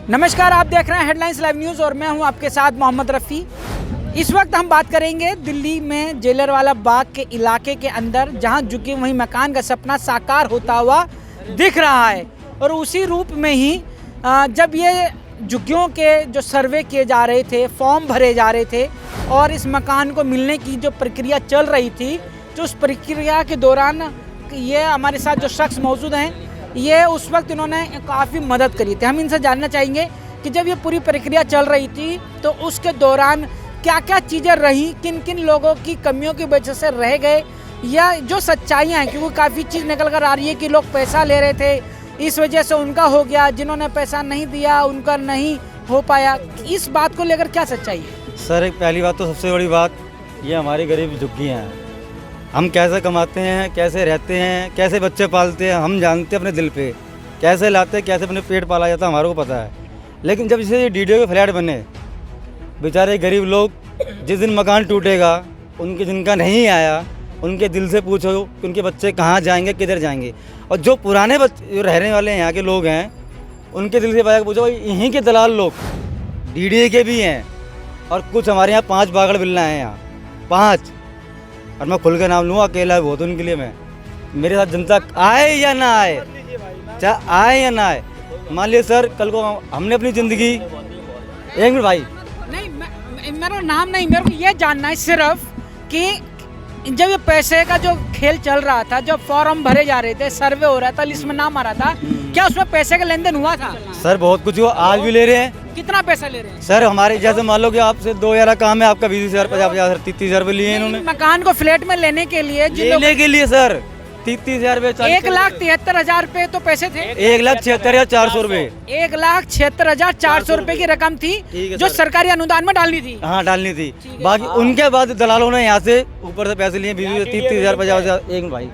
नमस्कार, आप देख रहे हैं हेडलाइंस लाइव न्यूज़ और मैं हूं आपके साथ मोहम्मद रफ़ी। इस वक्त हम बात करेंगे दिल्ली में जेलरवाला बाग के इलाके के अंदर, जहां झुग्गी वहीं मकान का सपना साकार होता हुआ दिख रहा है। और उसी रूप में ही जब ये झुग्गियों के जो सर्वे किए जा रहे थे, फॉर्म भरे जा रहे थे और इस मकान को मिलने की जो प्रक्रिया चल रही थी, तो उस प्रक्रिया के दौरान ये हमारे साथ जो शख्स मौजूद हैं, ये उस वक्त इन्होंने काफ़ी मदद करी थी। हम इनसे जानना चाहेंगे कि जब ये पूरी प्रक्रिया चल रही थी तो उसके दौरान क्या क्या चीज़ें रहीं, किन किन लोगों की कमियों की वजह से रह गए, या जो सच्चाइयाँ हैं, क्योंकि काफ़ी चीज़ निकल कर आ रही है कि लोग पैसा ले रहे थे, इस वजह से उनका हो गया, जिन्होंने पैसा नहीं दिया उनका नहीं हो पाया। इस बात को लेकर क्या सच्चाई है? सर, एक पहली बात तो सबसे बड़ी बात ये हमारी गरीब झुग्गियाँ हैं। हम कैसे कमाते हैं, कैसे रहते हैं, कैसे बच्चे पालते हैं, हम जानते हैं अपने दिल पे। कैसे लाते हैं, कैसे अपने पेट पाला जाता है, हमारे को पता है। लेकिन जब जैसे ये डीडीओ के फ्लैट बने, बेचारे गरीब लोग, जिस दिन मकान टूटेगा उनके जिनका नहीं आया, उनके दिल से पूछो कि उनके बच्चे कहाँ जाएंगे, किधर जाएंगे। और जो पुराने बच्चे जो रहने वाले यहाँ के लोग हैं, उनके दिल से पूछो, भाई यहीं के दलाल लोग डीडीए के भी हैं। और कुछ हमारे यहाँ 5 बागड़ बिल्ला हैं, यहाँ 5, और मैं खुल के नाम लूँगा, अकेला बहुत उनके लिए। मैं मेरे साथ जनता आए या ना आए, चाहे आए या ना आए, मान लिया सर कल को हमने अपनी ज़िंदगी, एक मिनट भाई, नहीं, मेरा नाम नहीं, मेरे को ये जानना है सिर्फ कि जब ये पैसे का जो खेल चल रहा था, जब फॉर्म भरे जा रहे थे, सर्वे हो रहा था, लिस्ट में नाम आ रहा था, क्या उसमें पैसे का लेन देन हुआ था? सर बहुत कुछ हुआ, आज भी ले रहे हैं। कितना पैसा ले रहे हैं सर? हमारे जैसे मान लो कि आपसे 2,000 काम है, आपका 20,000, 50,000, 30,000 रुपये लिए इन्होंने मकान को फ्लैट में लेने के लिए। लेने के लिए सर 30,000 रुपये, 1,73,000 रुपये तो पैसे थे। 1,76,400 रुपये, 1,76,400 रुपये की रकम थी जो सरकारी अनुदान में डालनी थी। हाँ डालनी थी। बाकी उनके बाद दलालों ने यहाँ से ऊपर से पैसे लिए 30,000, 50,000, एक भाई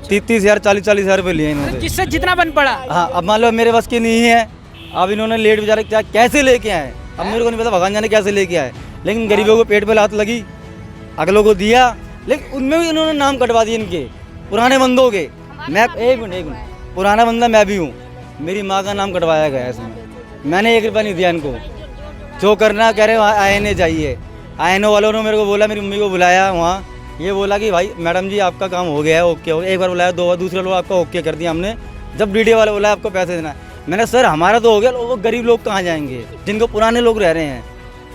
30,000, 40,000 रुपये लिए इन्होंने, जिससे जितना बन पड़ा। हाँ, अब मान लो मेरे बस की नहीं है, अब इन्होंने लेट बेचारे क्या कैसे लेके आए, अब मेरे को नहीं पता, भगवान जाने कैसे लेके आए। लेकिन गरीबों को पेट पे लात लगी, अगलों को दिया, लेकिन उनमें भी इन्होंने नाम कटवा दिए इनके पुराने बंदों के। मैं एक मिनट, पुराना बंदा मैं भी हूँ, मेरी माँ का नाम कटवाया गया इसमें, मैंने 1 रुपया नहीं दिया इनको। जो करना कह रहे आईएनए चाहिए, आईएनए वालों ने मेरे को बोला, मेरी मम्मी को बुलाया वहाँ, ये बोला कि भाई मैडम जी आपका काम हो गया है, ओके हो गया। एक बार बुलाया, 2 बार, दूसरे लोग आपका ओके कर दिया हमने। जब डीडीओ वाले बोला आपको पैसे देना है, मैंने सर हमारा तो हो गया, वो गरीब लोग कहाँ जाएंगे, जिनको पुराने लोग रह रहे हैं,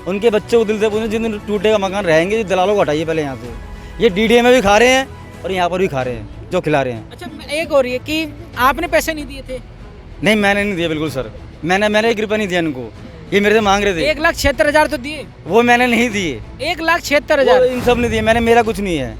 उनके बच्चे को दिल से पूछे, जिन दिन टूटेगा मकान रहेंगे, दलालों को हटाइए पहले यहाँ से। ये डीडीए में भी खा रहे हैं और यहाँ पर भी खा रहे हैं, जो खिला रहे हैं। अच्छा, एक हो रही है कि आपने पैसे नहीं दिए थे? नहीं, मैंने नहीं दिया बिल्कुल सर, मैंने 1 रुपया नहीं दिया इनको, ये मेरे से मांग रहे थे। 1,76,000 तो दिए? वो मैंने नहीं दिए, 1,76,000 इन सब ने दिए, मैंने, मेरा कुछ नहीं है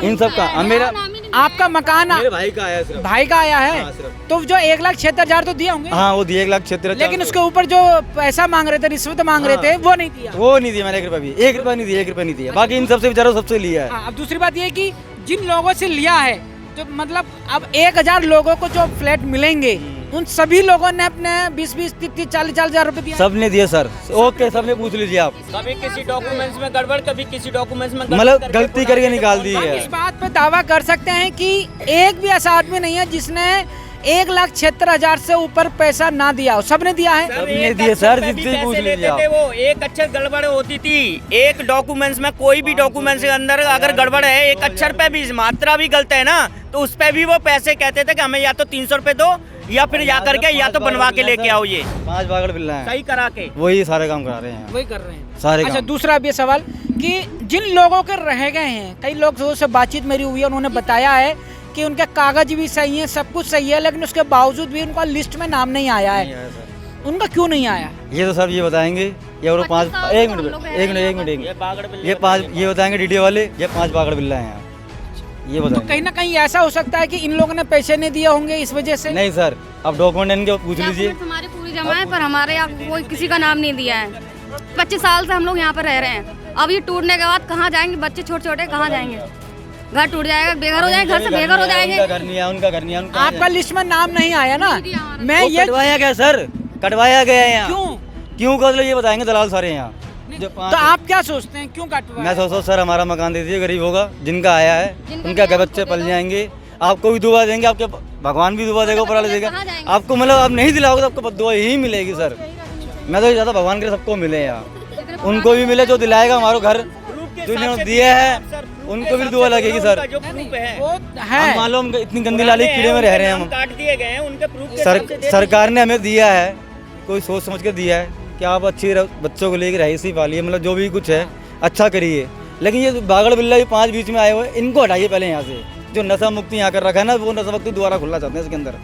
इन सब का। मेरा, आपका मकान मेरे भाई का आया सिर्फ, भाई का आया है, हाँ, सिर्फ। तो जो 1,76,000 तो दिए होंगे? हाँ वो दिए 1,76,000, लेकिन उसके ऊपर जो पैसा मांग रहे थे, रिश्वत मांग रहे थे, वो नहीं दिया? वो नहीं दिया मैंने, 1 रुपया भी, 1 रुपया नहीं दिया, 1 रुपया नहीं दिया। बाकी इन सबसे बेचारों सबसे लिया है। अब दूसरी बात ये है कि जिन लोगों से लिया है, जो मतलब अब 1,000 लोगों को जो फ्लैट मिलेंगे, उन सभी लोगों ने अपने 20-20, 30-30, 40,000 रुपए दिया? सब ने दिया सर, ओके, सब ने पूछ लीजिए आप। कभी किसी डॉक्यूमेंट्स में गड़बड़, कभी किसी डॉक्यूमेंट्स में मतलब गलती करके निकाल दी हम है। इस बात पे दावा कर सकते हैं कि एक भी ऐसा आदमी नहीं है जिसने 1,76,000 से ऊपर पैसा ना दिया हो, सबने दिया है। सबने दिए सर, जितने पूछ लीजिए आप। वो एक अक्षर गड़बड़ होती थी, एक डॉक्यूमेंट्स में, कोई भी डॉक्यूमेंट्स के अंदर अगर गड़बड़ है, एक अक्षर पे भी मात्रा भी गलत है ना, तो उस पे भी वो पैसे कहते थे कि हमें या तो 300 रुपए दो, या फिर या करके या तो बनवा के लेके आओ। ये 5 बागड़ बिल्ला है, सही करा के वही सारे काम करा रहे हैं, वही कर रहे हैं सारे अच्छा, काम। दूसरा अब ये सवाल कि जिन लोगों के रह गए हैं, कई लोग से बातचीत मेरी हुई है, उन्होंने बताया है कि उनके कागज भी सही है, सब कुछ सही है, लेकिन उसके बावजूद भी उनका लिस्ट में नाम नहीं आया है। उनका क्यों नहीं आया? ये तो सब ये बताएंगे, ये और 5, एक मिनट, ये 5 ये बताएंगे डीडीओ वाले, ये 5 बागड़ बिल्ला है यहाँ, ये तो बताएंगे। कहीं ना कहीं ऐसा हो सकता है कि इन लोगों ने पैसे नहीं दिए होंगे इस वजह से? नहीं सर, अब डॉक्यूमेंट इनके पूछ लीजिए। हमारी पूरी जमा है, पर हमारे यहाँ कोई किसी का नाम नहीं दिया है। 25 साल से हम लोग यहाँ पर रह रहे हैं, अब ये टूटने के बाद कहाँ जाएंगे? बच्चे छोटे छोटे कहाँ जाएंगे? घर टूट जाएगा, बेघर हो जाएंगे, घर से बेघर हो जाएंगे। उनका घर नहीं है, उनका घर नहीं है, उनका आपका लिस्ट में नाम नहीं आया ना? मैं वो ये कटवाया गया सर, कटवाया गया है यहाँ। क्यों क्यों ये बताएंगे दलाल सारे यहाँ। जो तो आप क्या सोचते हैं, क्यों कटवाया? मैं सोचता हूँ सर हमारा मकान दे दीजिए, गरीब होगा, जिनका आया है उनका घर बच्चे पल जाएंगे। आपको भी दुआ देंगे, आपके भगवान भी दुआ देगा, ऊपर वाला देगा कहाँ जाएंगे? आपको। मतलब आप नहीं दिलाओगे तो आपको दुआ ही मिलेगी सर। मैं तो ज़्यादा भगवान के सबको मिले यहाँ, उनको भी मिले जो दिलाएगा हमारे घर, जो इन्होंने दिए हैं उनको भी दुआ लगेगी सर। जो प्रूफ है वो हम है मालूम इतनी गंदी लाली कीड़े में रह रहे हैं हम। काट दिए गए हैं उनके प्रूफ के हिसाब से दे सरकार ने हमें दिया है, कोई सोच समझ के दिया है कि आप अच्छी बच्चों को लेकर रईसी पालिए, मतलब जो भी कुछ है अच्छा करिए। लेकिन ये बागड़ बिल्ला ये 5 बीच में आए हुए, इनको हटाइए पहले यहाँ से। जो नशा मुक्ति यहाँ कर रखा है ना, वो नशा मुक्ति दोबारा खुलना चाहते हैं इसके अंदर।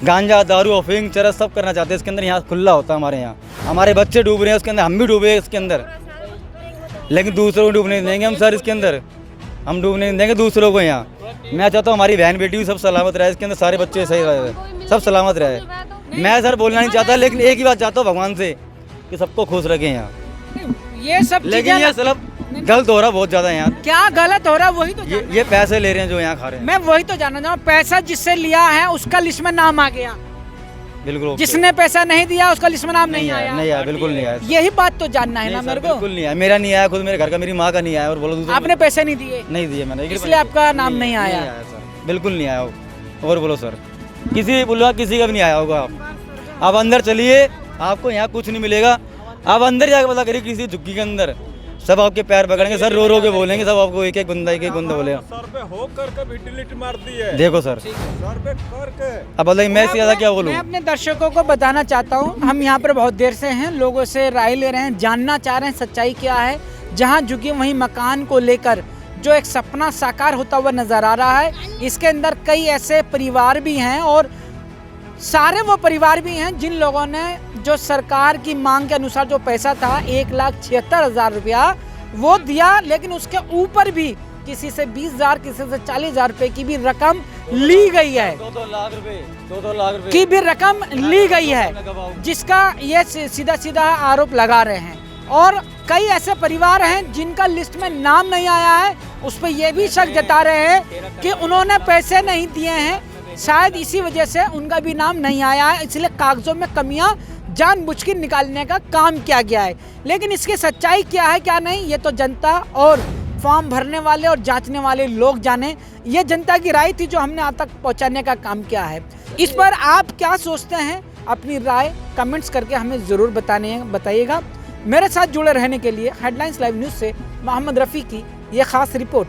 गांजा, दारू, अफीम, चरस सब करना चाहते हैं इसके अंदर। यहाँ खुला होता है हमारे यहाँ, हमारे बच्चे डूब रहे हैं उसके अंदर, हम भी डूबे इसके अंदर। लेकिन दूसरों को डूबने नहीं देंगे हम सर इसके अंदर, हम डूबने नहीं देंगे दूसरों को यहाँ। मैं चाहता हूँ हमारी बहन बेटी भी सब सलामत रहे इसके अंदर, सारे बच्चे सही रहे, सब सलामत रहे। मैं सर बोलना नहीं चाहता, लेकिन एक ही बात चाहता हूँ भगवान से कि सबको खुश रखें यहाँ। ये सब लेकिन ये चीजें सब गलत हो रहा बहुत ज़्यादा यहाँ। क्या गलत हो रहा है वही तो ये पैसे ले रहे हैं जो यहाँ खा रहे हैं। मैं वही तो जानना चाहूँ। पैसा जिससे लिया है उसका लिस्ट में नाम आ गया, बिल्कुल। जिसने पैसा नहीं दिया उसका लिस्ट में नाम नहीं नहीं आया। आया, बिल्कुल नहीं आया। यही बात तो जानना है ना नहीं मेरे सर, को। बिल्कुल नहीं आया, मेरा नहीं आया, खुद मेरे घर का, मेरी माँ का नहीं आया। और बोलो दूसरा आपने पैसे नहीं दिए नहीं दिए मैंने, इसलिए आपका नाम नहीं आया। सर, बिल्कुल नहीं आया। और बोलो सर, किसी का भी नहीं आया होगा। आप अंदर चलिए, आपको यहाँ कुछ नहीं मिलेगा। आप अंदर जाकर पता करिए किसी झुग्गी के अंदर, सब आपके पैर पकड़ेंगे सर, रो रो के बोलेंगे सब आपको, एक एक बंदा बोलेगा। सर पे हो करके भी डिलीट मार दी है। देखो सर, सर पे करके अब बताइए मैं इससे ज़्यादा क्या बोलूँ। मैं अपने दर्शकों को बताना चाहता हूँ, हम यहाँ पर बहुत देर से हैं, लोगों से राय ले रहे हैं, जानना चाह रहे हैं सच्चाई क्या है। जहाँ झुकी वहीं मकान को लेकर जो एक सपना साकार होता हुआ नजर आ रहा है, इसके अंदर कई ऐसे परिवार भी हैं और सारे वो परिवार भी हैं जिन लोगों ने जो सरकार की मांग के अनुसार जो पैसा था 1,76,000 रुपया वो दिया, लेकिन उसके ऊपर भी किसी से 20,000 किसी से 40,000 रुपए की भी रकम ली गई है, 2-2 लाख रुपए 2-2 लाख रुपए की भी रकम ली गई है, जिसका ये सीधा सीधा आरोप लगा रहे हैं। और कई ऐसे परिवार हैं जिनका लिस्ट में नाम नहीं आया है, उस पर यह भी शक जता रहे हैं कि उन्होंने पैसे नहीं दिए हैं, शायद इसी वजह से उनका भी नाम नहीं आया है, इसलिए कागजों में कमियां जानबूझ के निकालने का काम किया गया है। लेकिन इसकी सच्चाई क्या है क्या नहीं, ये तो जनता और फॉर्म भरने वाले और जांचने वाले लोग जाने। ये जनता की राय थी जो हमने आज तक पहुंचाने का काम किया है। इस पर आप क्या सोचते हैं, अपनी राय कमेंट्स करके हमें ज़रूर बताइएगा। मेरे साथ जुड़े रहने के लिए हेडलाइंस लाइव न्यूज़ से मोहम्मद रफ़ी की ये खास रिपोर्ट।